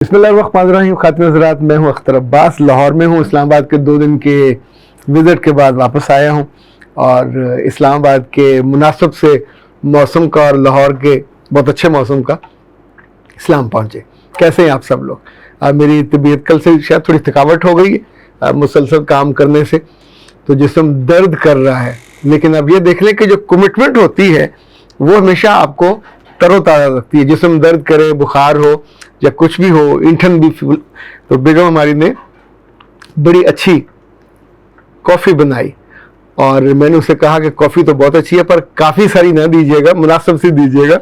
बिस्मिल्लाहिर्रहमानिर्रहीम। खातिन हज़रात, मैं हूँ अख्तर अब्बास, लाहौर में हूँ। इस्लामाबाद के 2 दिन के विज़िट के बाद वापस आया हूँ और इस्लामाबाद के मुनासिब से मौसम का और लाहौर के बहुत अच्छे मौसम का इस्लाम पहुँचे। कैसे हैं आप सब लोग? मेरी तबीयत कल से शायद थोड़ी थकावट हो गई है मुसलसल काम करने से, तो जिस्म दर्द कर रहा है, लेकिन अब ये देख लें कि जो कमिटमेंट होती है वो हमेशा आपको तरोताज़ा रखती है। जिस्म दर्द करे, बुखार हो या कुछ भी हो, ईंठन भी फूल, तो बेगम हमारी ने बड़ी अच्छी कॉफ़ी बनाई और मैंने उसे कहा कि कॉफ़ी तो बहुत अच्छी है पर काफ़ी सारी ना दीजिएगा, मुनासिब सी दीजिएगा।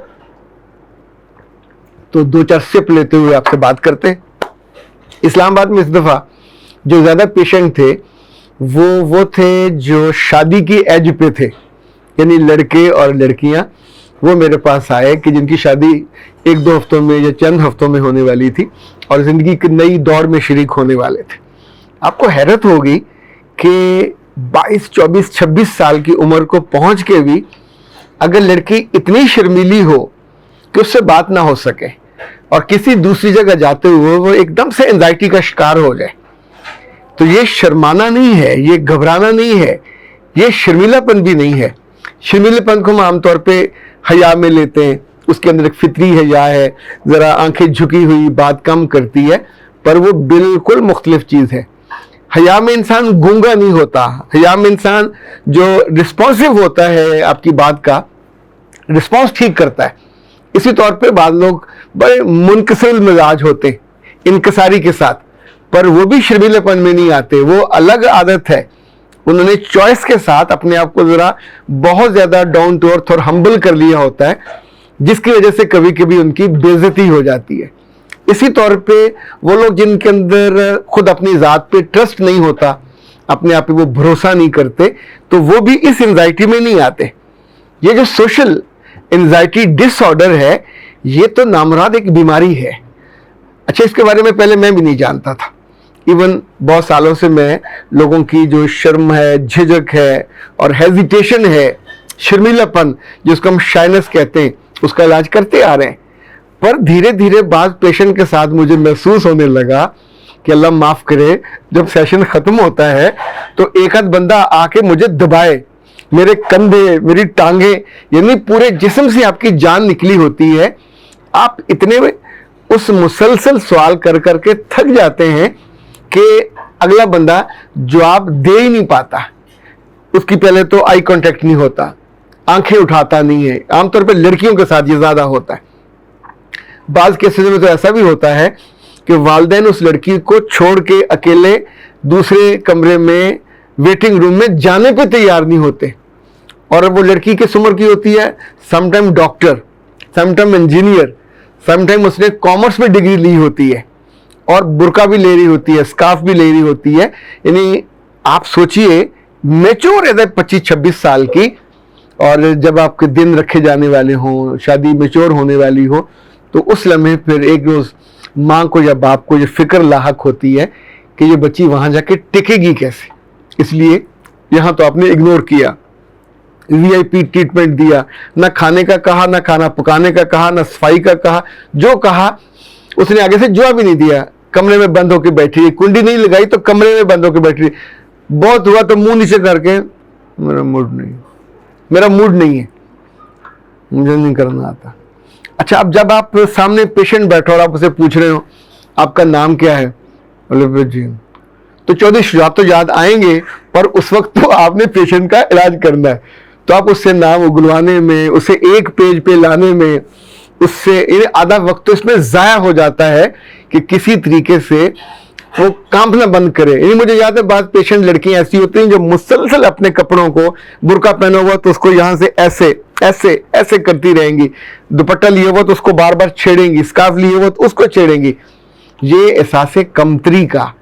तो 2-4 सिप लेते हुए आपसे बात करते हैं। इस्लामाबाद में इस दफ़ा जो ज़्यादा पेशेंट थे वो थे जो शादी की एज पे थे, यानी लड़के और लड़कियां वो मेरे पास आए कि जिनकी शादी 1-2 हफ्तों में या चंद हफ्तों में होने वाली थी और ज़िंदगी की नई दौड़ में शरीक होने वाले थे। आपको हैरत होगी कि 22, 24, 26 साल की उम्र को पहुंच के भी अगर लड़की इतनी शर्मीली हो कि उससे बात ना हो सके और किसी दूसरी जगह जाते हुए वो एकदम से एंजाइटी का शिकार हो जाए, तो ये शर्माना नहीं है, ये घबराना नहीं है, ये शर्मीलापन भी नहीं है। शर्मीलेपन को हम आमतौर पे हया में लेते हैं, उसके अंदर एक फितरी हया है, ज़रा आंखें झुकी हुई, बात कम करती है, पर वो बिल्कुल मुख्तलिफ चीज़ है। हया में इंसान गूंगा नहीं होता, हया में इंसान जो रिस्पॉन्सिव होता है आपकी बात का रिस्पॉन्स ठीक करता है। इसी तौर पे बाद लोग बड़े मुनकसिर मिजाज होते हैं इनकसारी के साथ, पर वो भी शर्मीलेपन में नहीं आते, वो अलग आदत है। उन्होंने चॉइस के साथ अपने आप को ज़रा बहुत ज़्यादा डाउन टू अर्थ और हम्बल कर लिया होता है, जिसकी वजह से कभी कभी उनकी बेइज्जती हो जाती है। इसी तौर पे वो लोग जिनके अंदर खुद अपनी ज़ात पे ट्रस्ट नहीं होता, अपने आप पे वो भरोसा नहीं करते, तो वो भी इस एंजाइटी में नहीं आते। ये जो सोशल एंजाइटी डिसऑर्डर है, ये तो नामुराद एक बीमारी है। अच्छा, इसके बारे में पहले मैं भी नहीं जानता था। इवन बहुत सालों से मैं लोगों की जो शर्म है, झिझक है और हेजिटेशन है, शर्मीलापन जिसको हम शाइनेस कहते हैं, उसका इलाज करते आ रहे हैं। पर धीरे धीरे बाद पेशेंट के साथ मुझे महसूस होने लगा कि अल्लाह माफ़ करे, जब सेशन ख़त्म होता है तो एक आध बंदा आके मुझे दबाए, मेरे कंधे, मेरी टांगे, यानी पूरे जिस्म से आपकी जान निकली होती है। आप इतने में उस मुसलसल सवाल कर करके थक जाते हैं कि अगला बंदा जवाब दे ही नहीं पाता। उसकी पहले तो आई कांटेक्ट नहीं होता, आंखें उठाता नहीं है। आमतौर पर लड़कियों के साथ ये ज़्यादा होता है। बाज़ केसेस में तो ऐसा भी होता है कि वालिदैन उस लड़की को छोड़ के अकेले दूसरे कमरे में वेटिंग रूम में जाने पे तैयार नहीं होते, और वो लड़की किस उम्र की होती है? Sometime doctor, sometime engineer, sometime उसने कॉमर्स में डिग्री ली होती है और बुर्का भी ले रही होती है, स्कार्फ भी ले रही होती है। यानी आप सोचिए, मैच्योर एज 25-26 साल की, और जब आपके दिन रखे जाने वाले हों, शादी मैच्योर होने वाली हो, तो उस लम्हे फिर एक रोज़ माँ को या बाप को ये फिक्र लाहक होती है कि ये बच्ची वहाँ जाके टिकेगी कैसे। इसलिए यहाँ तो आपने इग्नोर किया, VIP ट्रीटमेंट दिया, ना खाने का कहा, ना खाना पकाने का कहा, ना सफाई का कहा, जो कहा उसने आगे से जवाब ही नहीं दिया। कमरे में बंद होकर बैठी रही, कुंडी नहीं लगाई तो कमरे में बंद होकर बैठी रही। बहुत हुआ तो मुंह नीचे करके, मेरा मूड नहीं है, मुझे नहीं करना आता। अच्छा, अब जब आप सामने पेशेंट बैठो और आप उसे पूछ रहे हो आपका नाम क्या है, बोले जी, तो चौधरी शुजात तो याद आएंगे, पर उस वक्त तो आपने पेशेंट का इलाज करना है। तो आप उससे नाम उगलवाने में, उसे एक पेज पे लाने में, उससे आधा वक्त तो इसमें ज़ाया हो जाता है कि किसी तरीके से वो कांपना बंद करे। मुझे याद है, बाद पेशेंट लड़कियां ऐसी होती हैं जो मुसलसल अपने कपड़ों को, बुर्का पहना हुआ तो उसको यहाँ से ऐसे ऐसे ऐसे करती रहेंगी, दुपट्टा लिए हुआ तो उसको बार बार छेड़ेंगी, स्कार्फ लिए हुआ तो उसको छेड़ेंगी। ये एहसास कमतरी का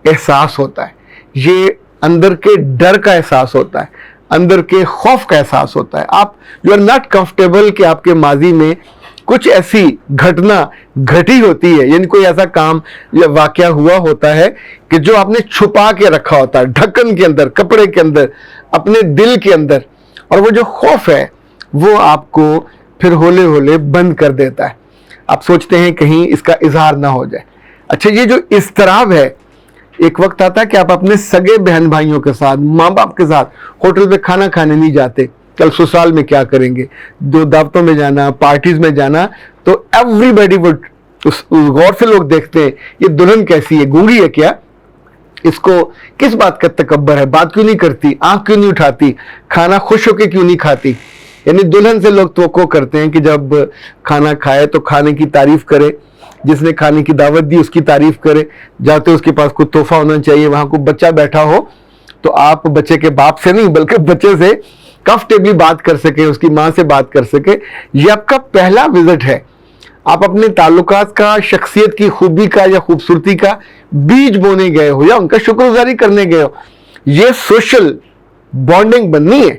एहसास होता है, ये अंदर के डर का एहसास होता है, अंदर के खौफ का एहसास होता है। आप यू आर नॉट कंफर्टेबल कि आपके माजी में कुछ ऐसी घटना घटी होती है, यानी कोई ऐसा काम या वाकया हुआ होता है कि जो आपने छुपा के रखा होता है, ढक्कन के अंदर, कपड़े के अंदर, अपने दिल के अंदर, और वो जो खौफ है वो आपको फिर होले होले बंद कर देता है। آپ سوچتے ہیں کہیں اس کا اظہار نہ ہو جائے. اچھا یہ جو اضطراب ہے، ایک وقت آتا ہے کہ آپ اپنے سگے بہن بھائیوں کے ساتھ، ماں باپ کے ساتھ ہوٹل پہ کھانا کھانے نہیں جاتے، کل سسرال میں کیا کریں گے، جو دعوتوں میں جانا، پارٹیز میں جانا، تو ایوری باڈی وڈ، غور سے لوگ دیکھتے ہیں یہ دلہن کیسی ہے، گونگی ہے کیا، اس کو کس بات کا تکبر ہے، بات کیوں نہیں کرتی، آنکھ کیوں نہیں اٹھاتی، کھانا خوش ہو کے کیوں نہیں کھاتی. یعنی دلہن سے لوگ توقع کرتے ہیں کہ جب کھانا کھائے تو کھانے کی تعریف کرے، جس نے کھانے کی دعوت دی اس کی تعریف کرے، جاتے اس کے پاس کوئی تحفہ ہونا چاہیے، وہاں کوئی بچہ بیٹھا ہو تو آپ بچے کے باپ سے نہیں بلکہ بچے سے کمفرٹیبلی بات کر سکیں، اس کی ماں سے بات کر سکیں. یہ آپ کا پہلا وزٹ ہے، آپ اپنے تعلقات کا، شخصیت کی خوبی کا یا خوبصورتی کا بیج بونے گئے ہو یا ان کا شکر گزاری کرنے گئے ہو. یہ سوشل بانڈنگ بننی ہے.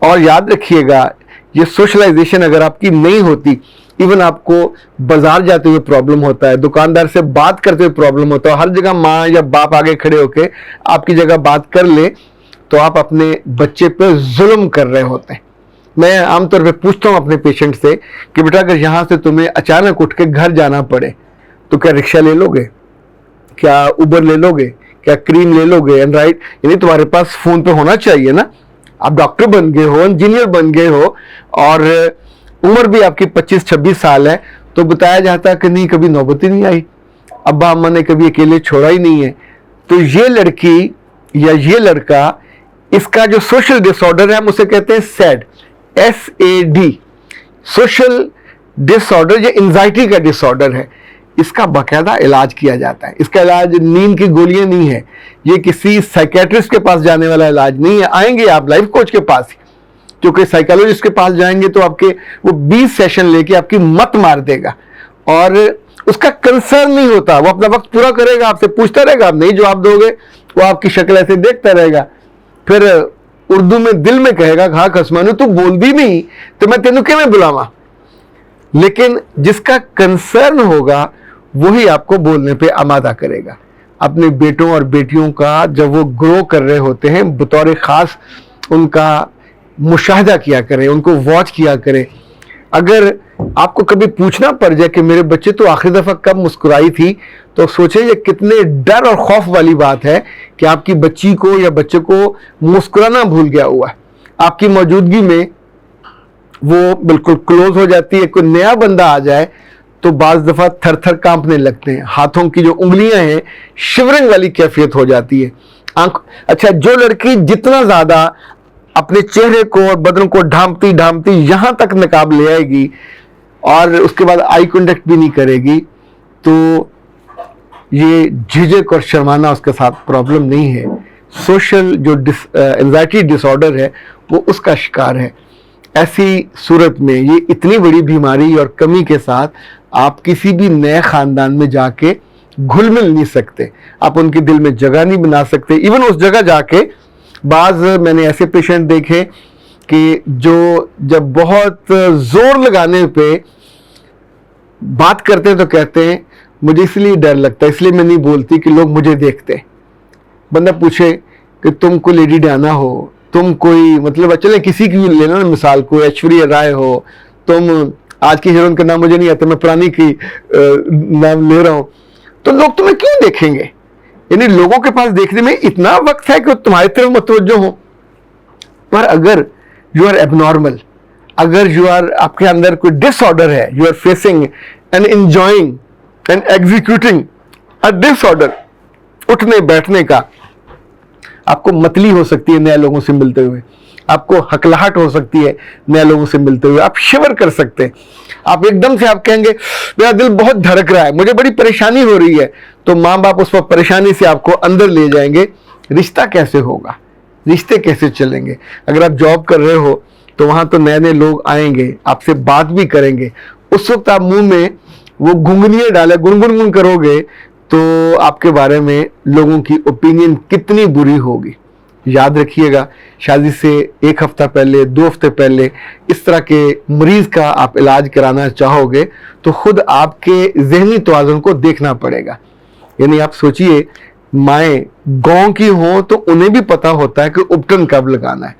اور یاد رکھیے گا یہ سوشلائزیشن اگر آپ کی نہیں ہوتی، ایون آپ کو بازار جاتے ہوئے پرابلم ہوتا ہے، دکاندار سے بات کرتے ہوئے پرابلم ہوتا ہے، ہر جگہ ماں یا باپ آگے کھڑے ہو کے آپ کی جگہ بات کر لے تو آپ اپنے بچے پہ ظلم کر رہے ہوتے ہیں. میں عام طور پہ پوچھتا ہوں اپنے پیشنٹ سے کہ بیٹا اگر یہاں سے تمہیں اچانک اٹھ کے گھر جانا پڑے تو کیا رکشہ لے لو گے، کیا اوبر لے لو گے، کیا کریم لے لو گے، اینڈ رائٹ، یعنی تمہارے پاس فون پہ ہونا چاہیے نا. آپ ڈاکٹر بن گئے ہو، انجینئر بن گئے ہو اور عمر بھی آپ کی 25-26 سال ہے، تو بتایا جاتا ہے کہ نہیں کبھی نوبت ہی نہیں آئی، ابا اماں نے کبھی اکیلے چھوڑا ہی نہیں ہے. تو یہ لڑکی یا یہ لڑکا، اس کا جو سوشل ڈس آرڈر ہے ہم اسے کہتے ہیں سیڈ، SAD، سوشل ڈس آرڈر یا انزائٹی کا ڈس آرڈر ہے. اس کا باقاعدہ علاج کیا جاتا ہے. اس کا علاج نیند کی گولیاں نہیں ہے، یہ کسی سائیکیٹرسٹ کے پاس جانے والا علاج نہیں ہے. آئیں گے آپ لائف کوچ کے پاس، کیونکہ سائیکالوجسٹ کے پاس جائیں گے تو آپ کے وہ 20 سیشن لے کے آپ کی مت مار دے گا اور اس کا کنسرن نہیں ہوتا، وہ اپنا وقت پورا کرے گا، آپ سے پوچھتا رہے گا، آپ نہیں جواب دو گے وہ آپ کی شکل ایسے دیکھتا رہے گا، پھر اردو میں دل میں کہے گا ہاں خسمانو تو بول دی نہیں تو میں تینوں کیوں میں بلاواں. لیکن جس کا کنسرن ہوگا وہی آپ کو بولنے پہ آمادہ کرے گا. اپنے بیٹوں اور بیٹیوں کا جب وہ گرو کر رہے ہوتے ہیں بطور خاص ان کا مشاہدہ کیا کریں، ان کو واچ کیا کریں. اگر آپ کو کبھی پوچھنا پڑ جائے کہ میرے بچے تو آخری دفعہ کب مسکرائی تھی، تو سوچیں یہ کتنے ڈر اور خوف والی بات ہے کہ آپ کی بچی کو یا بچے کو مسکرانا بھول گیا ہوا ہے. آپ کی موجودگی میں وہ بالکل کلوز ہو جاتی ہے. کوئی نیا بندہ آ جائے تو بعض دفعہ تھر تھر کانپنے لگتے ہیں، ہاتھوں کی جو انگلیاں ہیں شیورنگ والی کیفیت ہو جاتی ہے. اچھا جو لڑکی جتنا زیادہ اپنے چہرے کو اور بدن کو ڈھانپتی ڈھانپتی یہاں تک نقاب لے آئے گی اور اس کے بعد آئی کانٹیکٹ بھی نہیں کرے گی، تو یہ جھجک اور شرمانا اس کے ساتھ پرابلم نہیں ہے. سوشل جو انزائٹی ڈس آرڈر ہے وہ اس کا شکار ہے. ایسی صورت میں یہ اتنی بڑی بیماری اور کمی کے ساتھ آپ کسی بھی نئے خاندان میں جا کے گھل مل نہیں سکتے، آپ ان کے دل میں جگہ نہیں بنا سکتے. ایون اس جگہ جا کے بعض میں نے ایسے پیشنٹ دیکھے کہ جو جب بہت زور لگانے پہ بات کرتے ہیں تو کہتے ہیں مجھے اس لیے ڈر لگتا ہے، اس لیے میں نہیں بولتی کہ لوگ مجھے دیکھتے. بندہ پوچھے کہ تم کوئی لیڈی ڈانا ہو، تم کوئی مطلب چلیں کسی کی لینا نا مثال، کوئی ایشوریہ رائے ہو، تم آج کی ہیروئن کا نام مجھے نہیں آتا، میں پرانی کی نام لے رہا ہوں، تو لوگ تمہیں کیوں دیکھیں گے؟ یعنی لوگوں کے پاس دیکھنے میں اتنا وقت ہے کہ وہ تمہاری طرف متوجہ ہوں. پر اگر یو آر ایب نارمل، اگر آپ کے اندر کوئی ڈس آرڈر ہے، you are facing and enjoying and executing a disorder, اٹھنے بیٹھنے کا، آپ کو متلی ہو سکتی ہے نئے لوگوں سے ملتے ہوئے، آپ کو ہکلاہٹ ہو سکتی ہے نئے لوگوں سے ملتے ہوئے، آپ شیور کر سکتے ہیں، آپ ایک دم سے آپ کہیں گے میرا دل بہت دھڑک رہا ہے، مجھے بڑی پریشانی ہو رہی ہے، تو ماں باپ اس وقت پریشانی سے آپ کو اندر لے جائیں گے. رشتہ کیسے ہوگا؟ رشتے کیسے چلیں گے؟ اگر آپ جاب کر رہے ہو تو وہاں تو نئے نئے لوگ آئیں گے، آپ سے بات بھی کریں گے، اس وقت آپ منہ میں وہ گنگنیاں ڈالے گنگن کرو گے تو آپ کے بارے میں لوگوں کی اوپینین کتنی بری ہوگی. یاد رکھیے گا شادی سے 1 ہفتہ پہلے 2 ہفتے پہلے اس طرح کے مریض کا آپ علاج کرانا چاہو گے تو خود آپ کے ذہنی توازن کو دیکھنا پڑے گا. یعنی آپ سوچئے مائیں گاؤں کی ہوں تو انہیں بھی پتا ہوتا ہے کہ اپٹن کب لگانا ہے،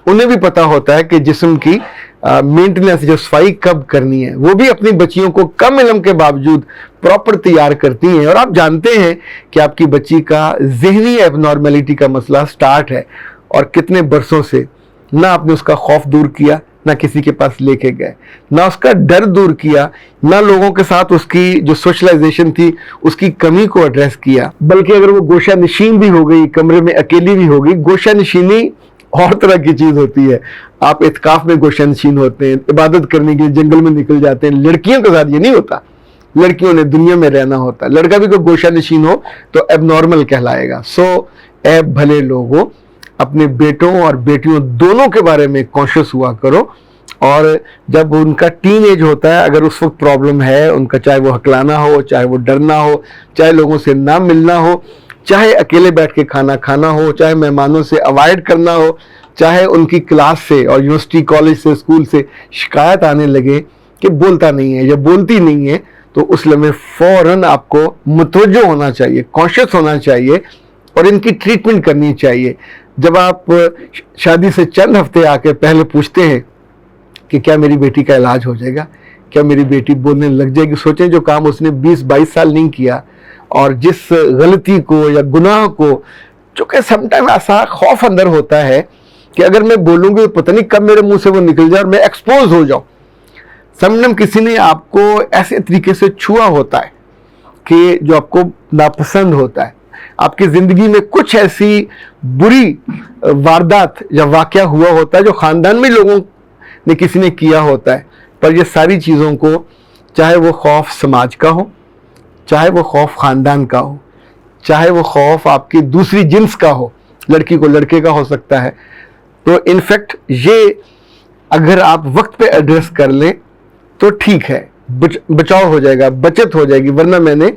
انہیں بھی پتا ہوتا ہے کہ جسم کی मेंटेनेंस, जो सफाई कब करनी है, वो भी अपनी बच्चियों को कम इल्म के बावजूद प्रॉपर तैयार करती हैं। और आप जानते हैं कि आपकी बच्ची का ज़हनी एबनॉर्मेलिटी का मसला स्टार्ट है और कितने बरसों से ना आपने उसका खौफ दूर किया, ना किसी के पास लेके गए, ना उसका डर दूर किया, ना लोगों के साथ उसकी जो सोशलाइजेशन थी उसकी कमी को एड्रेस किया। बल्कि अगर वो गोशा नशीन भी हो गई, कमरे में अकेली भी हो गई, गोशा नशीनी और तरह की चीज़ होती है। आप इत्काफ में गोशा नशीन होते हैं, इबादत करने के लिए जंगल में निकल जाते हैं। लड़कियों के साथ ये नहीं होता, लड़कियों ने दुनिया में रहना होता है। लड़का भी कोई गोशा नशीन हो तो एबनॉर्मल कहलाएगा। सो ए भले लोगों, अपने बेटों और बेटियों दोनों के बारे में कॉन्शियस हुआ करो। और जब उनका टीन एज होता है, अगर उस वक्त प्रॉब्लम है उनका, चाहे वो हकलाना हो, चाहे वो डरना हो, चाहे लोगों से ना मिलना हो, चाहे अकेले बैठ के खाना खाना हो, चाहे मेहमानों से अवॉइड करना हो, चाहे उनकी क्लास से और यूनिवर्सिटी, कॉलेज से, स्कूल से शिकायत आने लगे कि बोलता नहीं है या बोलती नहीं है, तो उस लम्हे फ़ौरन आपको मुतवज्जो होना चाहिए, कॉन्शियस होना चाहिए और इनकी ट्रीटमेंट करनी चाहिए। जब आप शादी से चंद हफ्ते आके पहले पूछते हैं कि क्या मेरी बेटी का इलाज हो जाएगा, क्या मेरी बेटी बोलने लग जाएगी, सोचें जो काम उसने 20-22 साल नहीं किया और जिस गलती को या गुनाह को, चूँकि समटाइम ऐसा खौफ अंदर होता है कि अगर मैं बोलूँगी तो पता नहीं कब मेरे मुंह से वो निकल जाए और मैं एक्सपोज हो जाऊँ। समटाइम किसी ने आपको ऐसे तरीके से छुआ होता है कि जो आपको नापसंद होता है, आपकी ज़िंदगी में कुछ ऐसी बुरी वारदात या वाक़या हुआ होता है जो ख़ानदान में लोगों ने किसी ने किया होता है। पर ये सारी चीज़ों को, चाहे वो खौफ समाज का हो, चाहे वो खौफ ख़ानदान का हो, चाहे वो खौफ आपकी दूसरी जिन्स का हो, लड़की को लड़के का हो सकता है, तो इनफैक्ट ये अगर आप वक्त पे एड्रेस कर लें तो ठीक है, बचाव हो जाएगा, बचत हो जाएगी। वरना मैंने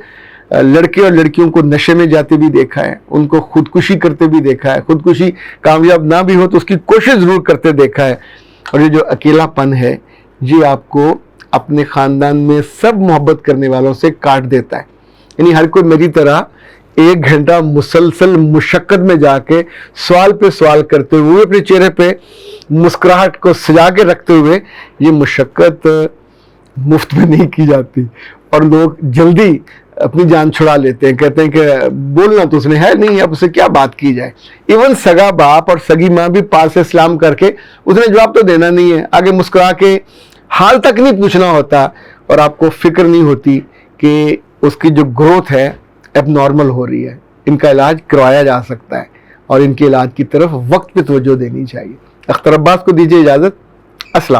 लड़के और लड़कियों को नशे में जाते भी देखा है, उनको खुदकुशी करते भी देखा है, खुदकुशी कामयाब ना भी हो तो उसकी कोशिश ज़रूर करते देखा है। और ये जो अकेलापन है, ये आपको अपने ख़ानदान में सब मोहब्बत करने वालों से काट देता है। यानी हर कोई मेरी तरह 1 घंटा मुसलसल मुशक्क़त में जाके सवाल पे सवाल करते हुए अपने चेहरे पे मुस्कुराहट को सजा के रखते हुए, ये मुशक्क़त मुफ्त में नहीं की जाती और लोग जल्दी अपनी जान छुड़ा लेते हैं। कहते हैं कि बोलना तो उसने है नहीं, अब उससे क्या बात की जाए। इवन सगा बाप और सगी माँ भी पास से सलाम करके उसने जवाब तो देना नहीं है, आगे मुस्कुरा के हाल तक नहीं पूछना होता और आपको फिक्र नहीं होती कि उसकी जो ग्रोथ है एबनॉर्मल हो रही है। इनका इलाज करवाया जा सकता है और इनके इलाज की तरफ वक्त पे तवज्जो देनी चाहिए। अख्तर अब्बास को दीजिए इजाज़त। अस्सलाम।